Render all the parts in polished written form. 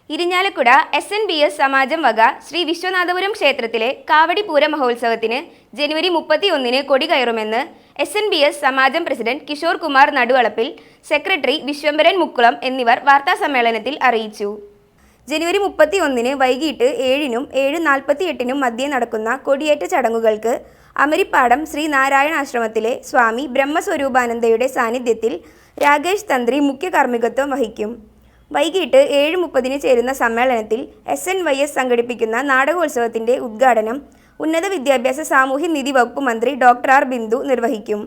Irinjalakuda SNBS സമാജം വക ശ്രീ വിശ്വനാഥപുരം ക്ഷേത്രത്തിലെ കാവടി പൂര മഹോത്സവത്തിന് ജനുവരി 31-ന് കൊടി കയറുമെന്ന് SNBS സമാജം പ്രസിഡന്റ് കിഷോർ കുമാർ നടുവളപ്പിൽ, സെക്രട്ടറി വിശ്വംഭരൻ മുക്കുളം എന്നിവർ വാർത്താസമ്മേളനത്തിൽ അറിയിച്ചു. ജനുവരി 31-ന് വൈകിട്ട് 7-നും 7:48-നും മധ്യേ നടക്കുന്ന കൊടിയേറ്റ ചടങ്ങുകൾക്ക് അമരിപ്പാടം ശ്രീ നാരായണാശ്രമത്തിലെ സ്വാമി ബ്രഹ്മസ്വരൂപാനന്ദയുടെ സാന്നിധ്യത്തിൽ രാകേഷ് തന്ത്രി മുഖ്യ കാർമ്മികത്വം വഹിക്കും. വൈകിട്ട് 7:30-ന് ചേരുന്ന സമ്മേളനത്തിൽ SNYS സംഘടിപ്പിക്കുന്ന നാടകോത്സവത്തിന്റെ ഉദ്ഘാടനം ഉന്നത വിദ്യാഭ്യാസ സാമൂഹ്യനീതി വകുപ്പ് മന്ത്രി ഡോക്ടർ ആർ ബിന്ദു നിർവഹിക്കും.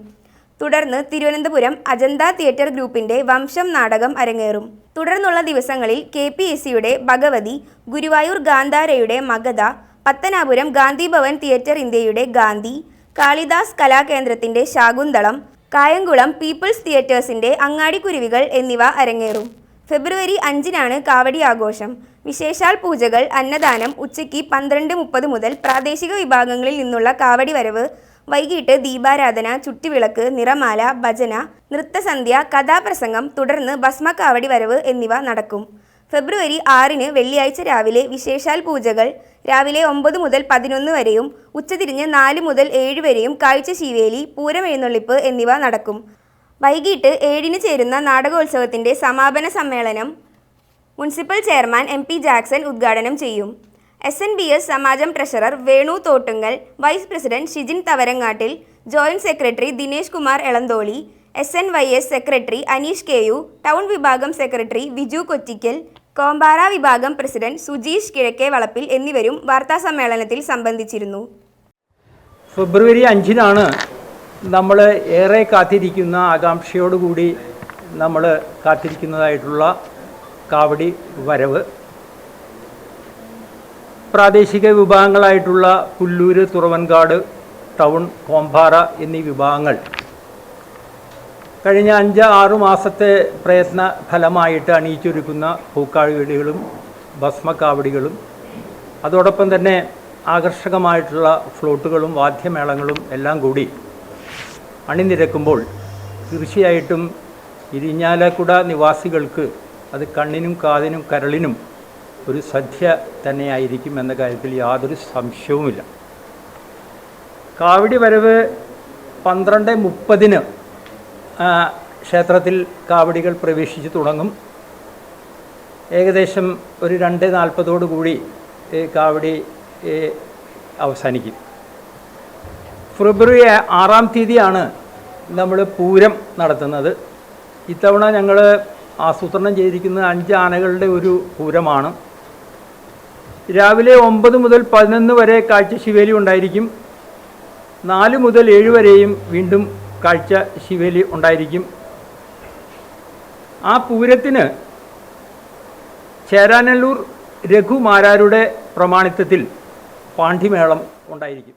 തുടർന്ന് തിരുവനന്തപുരം അജന്ത തിയേറ്റർ ഗ്രൂപ്പിന്റെ വംശം നാടകം അരങ്ങേറും. തുടർന്നുള്ള ദിവസങ്ങളിൽ KPSCയുടെ ഭഗവതി, ഗുരുവായൂർ ഗാന്ധാരയുടെ മഗധ, പത്തനാപുരം ഗാന്ധി ഭവൻ തിയേറ്റർ ഇന്ത്യയുടെ ഗാന്ധി, കാളിദാസ് കലാകേന്ദ്രത്തിന്റെ ശാകുന്തളം, കായംകുളം പീപ്പിൾസ് തിയേറ്റേഴ്സിന്റെ അങ്ങാടിക്കുരുവികൾ എന്നിവ അരങ്ങേറും. ഫെബ്രുവരി 5-നാണ് കാവടി ആഘോഷം. വിശേഷാൽ പൂജകൾ, അന്നദാനം, ഉച്ചയ്ക്ക് 12:30 മുതൽ പ്രാദേശിക വിഭാഗങ്ങളിൽ നിന്നുള്ള കാവടി വരവ്, വൈകിട്ട് ദീപാരാധന, ചുറ്റുവിളക്ക്, നിറമാല, ഭജന, നൃത്തസന്ധ്യ, കഥാപ്രസംഗം, തുടർന്ന് ഭസ്മക്കാവടി വരവ് എന്നിവ നടക്കും. ഫെബ്രുവരി 6-ന് വെള്ളിയാഴ്ച രാവിലെ വിശേഷാൽ പൂജകൾ രാവിലെ 9 മുതൽ 11 വരെയും ഉച്ചതിരിഞ്ഞ് 4 മുതൽ 7 വരെയും കാഴ്ച ശീവേലി, പൂരം എഴുന്നള്ളിപ്പ് എന്നിവ നടക്കും. വൈകിട്ട് 7-ന് ചേരുന്ന നാടകോത്സവത്തിന്റെ സമാപന സമ്മേളനം മുനിസിപ്പൽ ചെയർമാൻ MP ജാക്സൺ ഉദ്ഘാടനം ചെയ്യും. SNBS Samajam treasurer Venu Thottungal, vice president Shijin Thavarangattil, joint secretary Dinesh Kumar Elantholi, SNYS secretary Aneesh KU, town വിഭാഗം സെക്രട്ടറി വിജു കൊറ്റിക്കൽ, കോമ്പാറ വിഭാഗം പ്രസിഡന്റ് സുജീഷ് കിഴക്കേ വളപ്പിൽ എന്നിവരും വാർത്താസമ്മേളനത്തിൽ സംബന്ധിച്ചിരുന്നു. ഫെബ്രുവരി 5-നാണ് നമ്മൾ ഏറെ കാത്തിരിക്കുന്ന, ആകാംക്ഷയോടുകൂടി നമ്മൾ കാത്തിരിക്കുന്നതായിട്ടുള്ള കാവടി വരവ്. പ്രാദേശിക വിഭാഗങ്ങളായിട്ടുള്ള പുല്ലൂര്, തുറവൻകാട്, ടൗൺ, കോമ്പാറ എന്നീ വിഭാഗങ്ങൾ കഴിഞ്ഞ 5-6 മാസത്തെ പ്രയത്ന ഫലമായിട്ട് അണിയിച്ചൊരുക്കുന്ന പൂക്കാവടികളും ഭസ്മക്കാവടികളും അതോടൊപ്പം തന്നെ ആകർഷകമായിട്ടുള്ള ഫ്ലോട്ടുകളും വാദ്യമേളങ്ങളും എല്ലാം കൂടി അണിനിരക്കുമ്പോൾ തീർച്ചയായിട്ടും ഇരിഞ്ഞാലക്കുട നിവാസികൾക്ക് അത് കണ്ണിനും കാതിനും കരളിനും ഒരു സദ്യ തന്നെയായിരിക്കും എന്ന കാര്യത്തിൽ യാതൊരു സംശയവുമില്ല. കാവടി വരവ് 12:30-ന് ക്ഷേത്രത്തിൽ കാവടികൾ പ്രവേശിച്ച് തുടങ്ങും. ഏകദേശം ഒരു 2:40 കാവടി അവസാനിക്കും. ഫെബ്രുവരി 6-ാം തീയതിയാണ് നമ്മൾ പൂരം നടത്തുന്നത്. ഇത്തവണ ഞങ്ങൾ ആസൂത്രണം ചെയ്തിരിക്കുന്നത് 5 ആനകളുടെ ഒരു പൂരമാണ്. രാവിലെ 9 മുതൽ 11 വരെ കാഴ്ച ശിവേലി ഉണ്ടായിരിക്കും. 4 മുതൽ 7 വരെയും വീണ്ടും കാഴ്ച ശിവേലി ഉണ്ടായിരിക്കും. ആ പൂരത്തിന് ചേരാനല്ലൂർ രഘുമാരാരുടെ പ്രമാണിത്വത്തിൽ പാണ്ഡിമേളം ഉണ്ടായിരിക്കും.